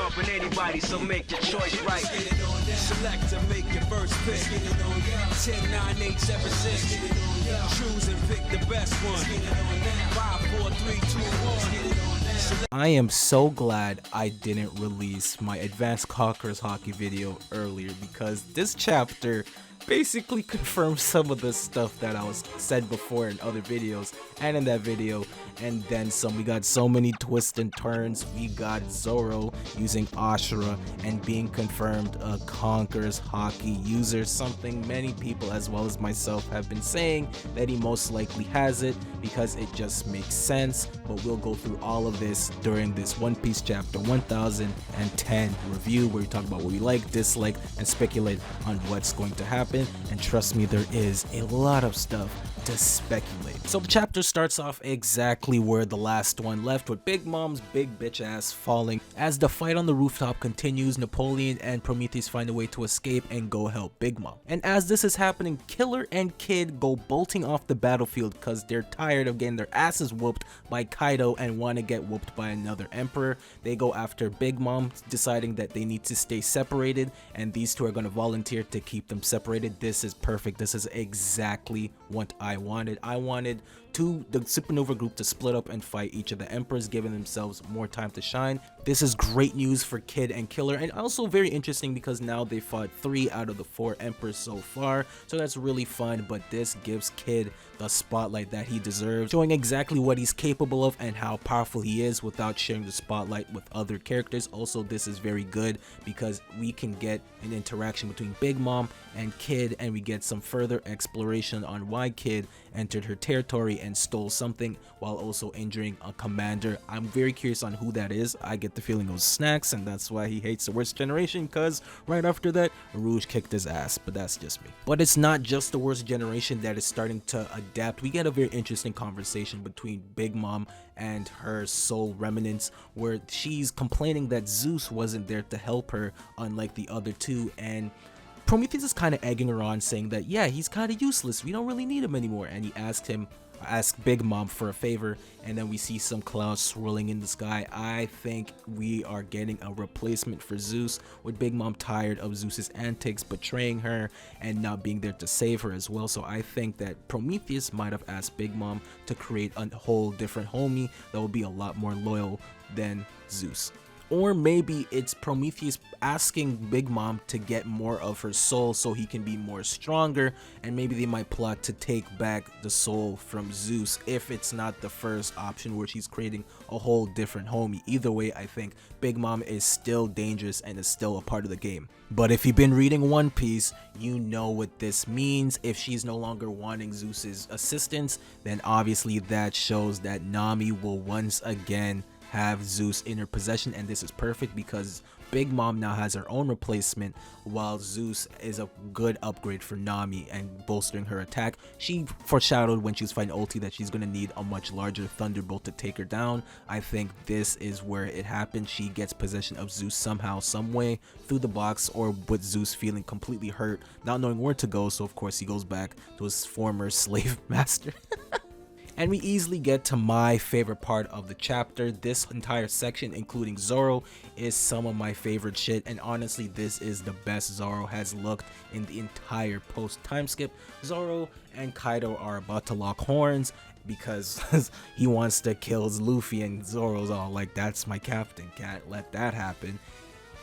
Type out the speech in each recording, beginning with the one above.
jumping anybody, so make your choice right. Select to make your first pick. 10, 9, 8, 7, 6. Choose and pick the best one. 5, 4, 3, 2, 1. I am so glad I didn't release my Advanced Conquerors hockey video earlier, because this chapter basically confirms some of the stuff that I was said before in other videos and in that video, and then some. We got so many twists and turns. We got Zoro using Ashura and being confirmed a Conquerors hockey user, something many people as well as myself have been saying that he most likely has it, because it just makes sense. But we'll go through all of this during this One Piece chapter 1010 review, where we talk about what we like, dislike, and speculate on what's going to happen. And trust me, there is a lot of stuff to speculate. So the chapter starts off exactly where the last one left, with Big Mom's big bitch ass falling. As the fight on the rooftop continues, Napoleon and Prometheus find a way to escape and go help Big Mom. And as this is happening, Killer and Kid go bolting off the battlefield because they're tired of getting their asses whooped by Kaido and want to get whooped by another emperor. They go after Big Mom, deciding that they need to stay separated, and these two are going to volunteer to keep them separated. This is perfect. This is exactly what I wanted. I wanted the Supernova group to split up and fight each of the emperors, giving themselves more time to shine. This is great news for Kid and Killer, and also very interesting because now they fought 3 out of the 4 emperors so far, so that's really fun. But this gives Kid the spotlight that he deserves, showing exactly what he's capable of and how powerful he is without sharing the spotlight with other characters. Also, this is very good because we can get an interaction between Big Mom and Kid, and we get some further exploration on why Kid entered her territory and stole something while also injuring a commander. I'm very curious on who that is. I get the feeling it was Snacks, and that's why he hates the Worst Generation, because right after that, Rouge kicked his ass, but that's just me. But it's not just the Worst Generation that is starting to adapt. We get a very interesting conversation between Big Mom and her soul remnants, where she's complaining that Zeus wasn't there to help her, unlike the other two, and Prometheus is kind of egging her on, saying that yeah, he's kind of useless, we don't really need him anymore. And he asked Big Mom for a favor, and then we see some clouds swirling in the sky. I think we are getting a replacement for Zeus, with Big Mom tired of Zeus's antics, betraying her and not being there to save her as well. So I think that Prometheus might have asked Big Mom to create a whole different homie that will be a lot more loyal than Zeus. Or maybe it's Prometheus asking Big Mom to get more of her soul so he can be more stronger, and maybe they might plot to take back the soul from Zeus if it's not the first option where she's creating a whole different homie. Either way, I think Big Mom is still dangerous and is still a part of the game. But if you've been reading One Piece, you know what this means. If she's no longer wanting Zeus's assistance, then obviously that shows that Nami will once again have Zeus in her possession, and this is perfect because Big Mom now has her own replacement, while Zeus is a good upgrade for Nami and bolstering her attack. She foreshadowed when she was fighting Ulti that she's going to need a much larger Thunderbolt to take her down. I think this is where it happens. She gets possession of Zeus somehow, some way, through the box, or with Zeus feeling completely hurt, not knowing where to go, so of course he goes back to his former slave master. And we easily get to my favorite part of the chapter. This entire section, including Zoro, is some of my favorite shit, and honestly this is the best Zoro has looked in the entire post time skip. Zoro and Kaido are about to lock horns because he wants to kill Luffy, and Zoro's all like, that's my captain, can't let that happen.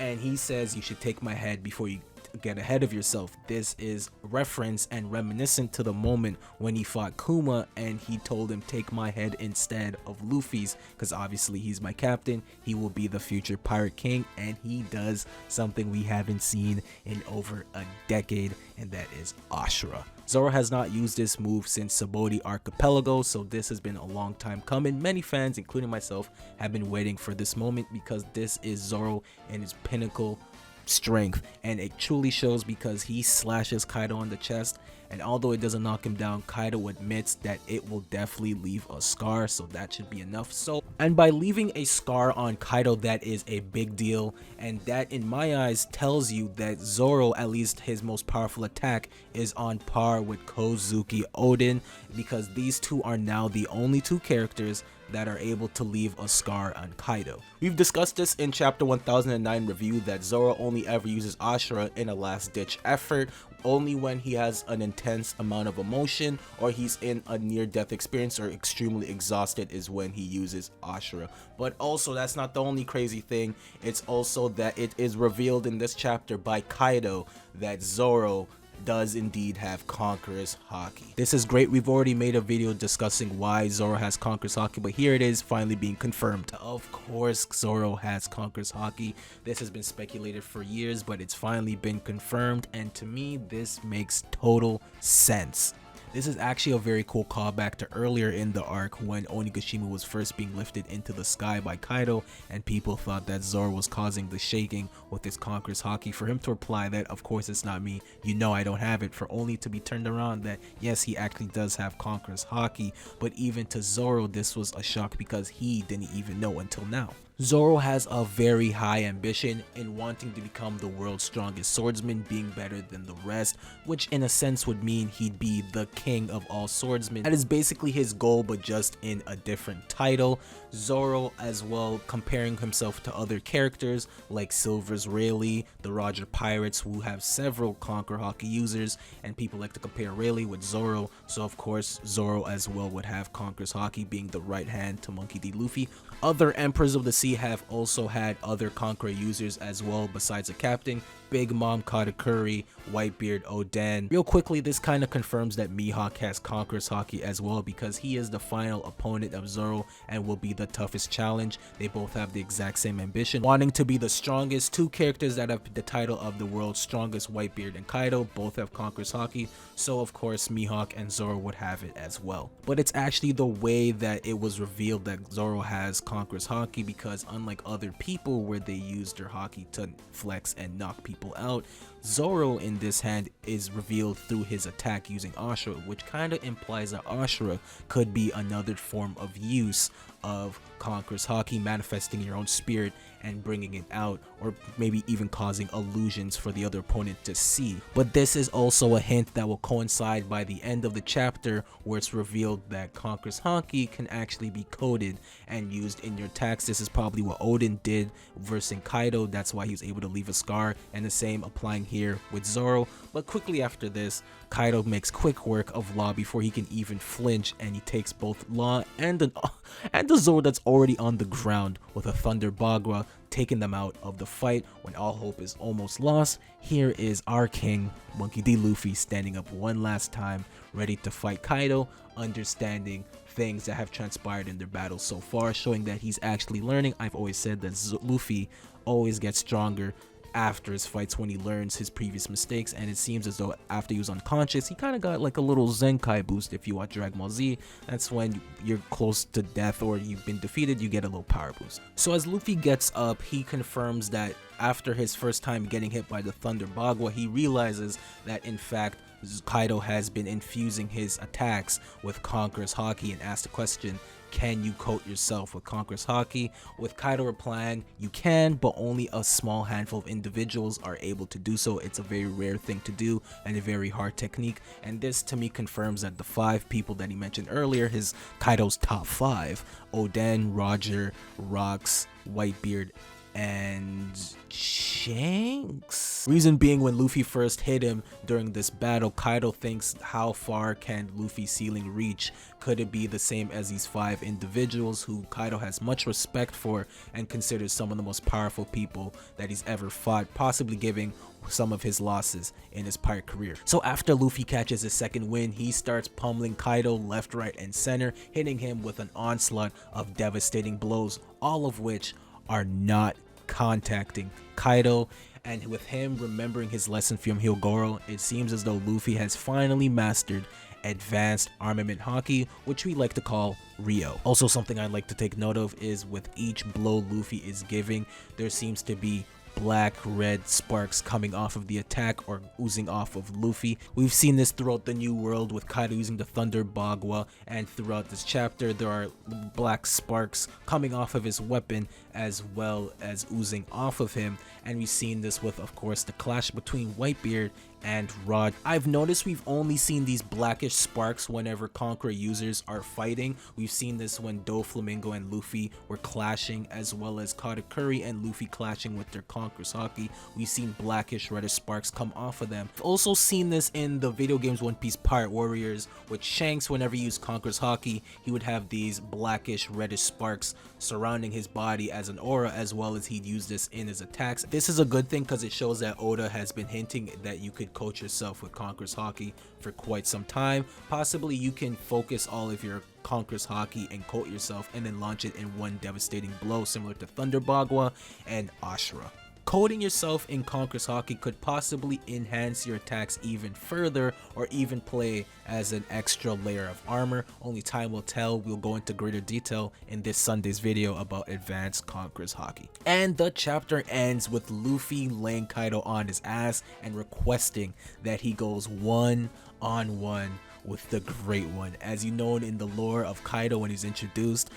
And he says, you should take my head before you get ahead of yourself. This is reference and reminiscent to the moment when he fought Kuma and he told him, take my head instead of Luffy's, because obviously he's my captain, he will be the future pirate king, and he does something we haven't seen in over a decade, and that is Ashura. Zoro has not used this move since Sabaody Archipelago, so this has been a long time coming. Many fans, including myself, have been waiting for this moment because this is Zoro in his pinnacle strength, and it truly shows because he slashes Kaido on the chest, and although it doesn't knock him down, Kaido admits that it will definitely leave a scar, so that should be enough. So, and by leaving a scar on Kaido, that is a big deal, and that in my eyes tells you that Zoro, at least his most powerful attack, is on par with Kozuki Oden, because these two are now the only two characters that are able to leave a scar on Kaido. We've discussed this in chapter 1009 review that Zoro only ever uses Ashura in a last ditch effort, only when he has an intense amount of emotion or he's in a near-death experience or extremely exhausted is when he uses Ashura. But also, that's not the only crazy thing, it's also that it is revealed in this chapter by Kaido that Zoro does indeed have Conqueror's Haki. This is great. We've already made a video discussing why Zoro has Conqueror's Haki, but here it is finally being confirmed. Of course, Zoro has Conqueror's Haki. This has been speculated for years, but it's finally been confirmed, and to me, this makes total sense. This is actually a very cool callback to earlier in the arc when Onigashima was first being lifted into the sky by Kaido, and people thought that Zoro was causing the shaking with his Conqueror's Haki. For him to reply that, of course it's not me, you know I don't have it, for only to be turned around that yes, he actually does have Conqueror's Haki. But even to Zoro, this was a shock because he didn't even know until now. Zoro has a very high ambition in wanting to become the world's strongest swordsman, being better than the rest, which in a sense would mean he'd be the king of all swordsmen. That is basically his goal, but just in a different title. Zoro as well comparing himself to other characters like Silver's Rayleigh, the Roger Pirates, who have several Conquer Haki users, and people like to compare Rayleigh with Zoro, so of course Zoro as well would have Conqueror's Haki, being the right hand to Monkey D. Luffy. Other Emperors of the Sea have also had other Conqueror users as well besides the captain. Big Mom Katakuri, Whitebeard, Oden. Real quickly, this kind of confirms that Mihawk has Conqueror's Haki as well because he is the final opponent of Zoro and will be the toughest challenge. They both have the exact same ambition, wanting to be the strongest. Two characters that have the title of the world's strongest, Whitebeard and Kaido, both have Conqueror's Haki, so of course Mihawk and Zoro would have it as well. But it's actually the way that it was revealed that Zoro has Conqueror's Haki, because unlike other people where they use their Haki to flex and knock people out, Zoro in this hand is revealed through his attack using Ashura, which kind of implies that Ashura could be another form of use of Conqueror's Haki, manifesting your own spirit and bringing it out, or maybe even causing illusions for the other opponent to see. But this is also a hint that will coincide by the end of the chapter, where it's revealed that Conqueror's Haki can actually be coded and used in your attacks. This is probably what Oden did versus Kaido, that's why he was able to leave a scar, and the same applying here with Zoro. But quickly after this, Kaido makes quick work of Law before he can even flinch, and he takes both Law and the Zoro that's already on the ground with a Thunder Bagua, taking them out of the fight. When all hope is almost lost, here is our king, Monkey D. Luffy, standing up one last time, ready to fight Kaido, understanding things that have transpired in their battle so far, showing that he's actually learning. I've always said that Luffy always gets stronger after his fights when he learns his previous mistakes, and it seems as though after he was unconscious, he kind of got like a little Zenkai boost. If you watch Dragon Ball Z, that's when you're close to death or you've been defeated, you get a little power boost. So as Luffy gets up, he confirms that after his first time getting hit by the Thunder Bagua, he realizes that in fact Kaido has been infusing his attacks with Conqueror's Haki, and asks the question, can you coat yourself with Conqueror's Haki? With Kaido replying, you can, but only a small handful of individuals are able to do so. It's a very rare thing to do and a very hard technique, and this to me confirms that the 5 people that he mentioned earlier, his Kaido's top 5, Oden, Roger, Rox, Whitebeard, and Shanks. Reason being, when Luffy first hit him during this battle, Kaido thinks, how far can Luffy's ceiling reach? Could it be the same as these 5 individuals who Kaido has much respect for and considers some of the most powerful people that he's ever fought, possibly giving some of his losses in his pirate career. So after Luffy catches his second win, he starts pummeling Kaido left, right, and center, hitting him with an onslaught of devastating blows, all of which are not contacting Kaido. And with him remembering his lesson from Hyogoro, it seems as though Luffy has finally mastered Advanced Armament Haki, which we like to call Rio. Also, something I'd like to take note of is with each blow Luffy is giving, there seems to be black red sparks coming off of the attack or oozing off of Luffy. We've seen this throughout the New World with Kaido using the Thunder Bagua, and throughout this chapter there are black sparks coming off of his weapon as well as oozing off of him. And we've seen this with, of course, the clash between Whitebeard and Rod. I've noticed we've only seen these blackish sparks whenever Conqueror users are fighting. We've seen this when Doflamingo and Luffy were clashing, as well as Katakuri and Luffy clashing with their Conqueror's Haki. We've seen blackish reddish sparks come off of them. I've also seen this in the video games One Piece Pirate Warriors with Shanks. Whenever he used Conqueror's Haki, he would have these blackish reddish sparks surrounding his body as an aura, as well as he'd use this in his attacks. This is a good thing because it shows that Oda has been hinting that you could coach yourself with Conqueror's Haki for quite some time. Possibly you can focus all of your Conqueror's Haki and coat yourself and then launch it in one devastating blow, similar to Thunder Bagua and Ashura. Coating yourself in Conqueror's Haki could possibly enhance your attacks even further, or even play as an extra layer of armor. Only time will tell. We'll go into greater detail in this Sunday's video about advanced Conqueror's Haki. And the chapter ends with Luffy laying Kaido on his ass and requesting that he goes one-on-one with the Great One. As you know, in the lore of Kaido when he's introduced,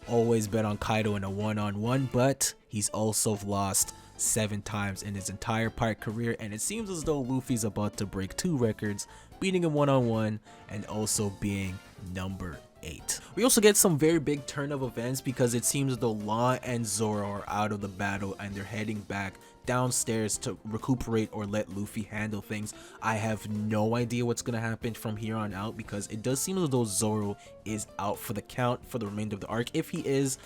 always bet on Kaido in a one-on-one, but he's also lost 7 times in his entire pirate career, and it seems as though Luffy's about to break 2 records, beating him one-on-one and also being number 8. We also get some very big turn of events because it seems as though Law and Zoro are out of the battle and they're heading back downstairs to recuperate or let Luffy handle things. I have no idea what's gonna happen from here on out, because it does seem as though Zoro is out for the count for the remainder of the arc. If he is,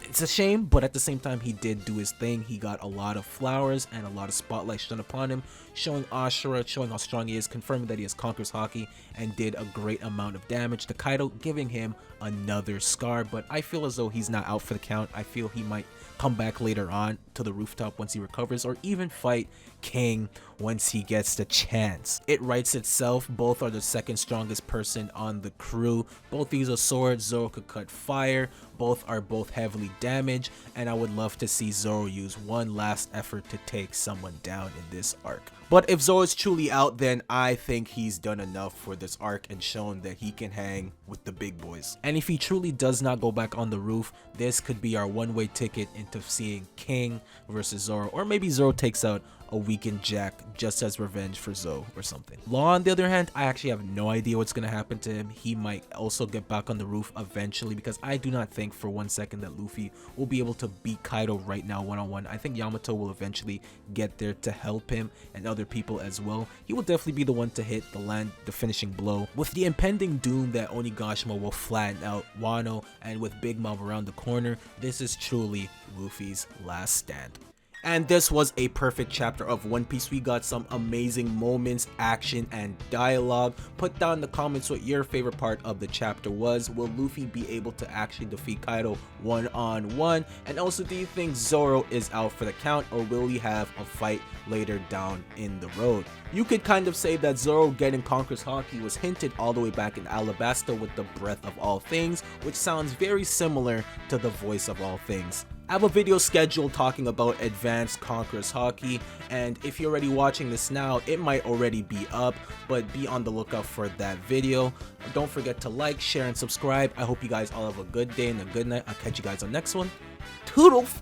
it's a shame, but at the same time, he did do his thing. He got a lot of flowers and a lot of spotlight shone upon him, showing Ashura, showing how strong he is, confirming that he has Conqueror's Haki, and did a great amount of damage to Kaido, giving him another scar. But I feel as though he's not out for the count. I feel he might come back later on to the rooftop once he recovers, or even fight King once he gets the chance. It writes itself. Both are the second strongest person on the crew. Both use a sword. Zoro could cut fire. Both are heavily damaged, and I would love to see Zoro use one last effort to take someone down in this arc. But if Zoro is truly out, then I think he's done enough for this arc and shown that he can hang with the big boys. And if he truly does not go back on the roof, this could be our one-way ticket into seeing King versus Zoro, or maybe Zoro takes out a weakened Jack just as revenge for Zoe or something. Law, on the other hand, I actually have no idea what's gonna happen to him. He might also get back on the roof eventually, because I do not think for one second that Luffy will be able to beat Kaido right now one-on-one. I think Yamato will eventually get there to help him, and other people as well. He will definitely be the one to hit the finishing blow. With the impending doom that Onigashima will flatten out Wano, and with Big Mom around the corner, this is truly Luffy's last stand. And this was a perfect chapter of One Piece. We got some amazing moments, action, and dialogue. Put down in the comments what your favorite part of the chapter was. Will Luffy be able to actually defeat Kaido one-on-one? And also, do you think Zoro is out for the count, or will he have a fight later down in the road? You could kind of say that Zoro getting Conqueror's Haki was hinted all the way back in Alabasta with the Breath of All Things, which sounds very similar to the Voice of All Things. I have a video scheduled talking about advanced Conqueror's Haki, and if you're already watching this now, it might already be up, but be on the lookout for that video. Don't forget to like, share, and subscribe. I hope you guys all have a good day and a good night. I'll catch you guys on the next one. Toodles!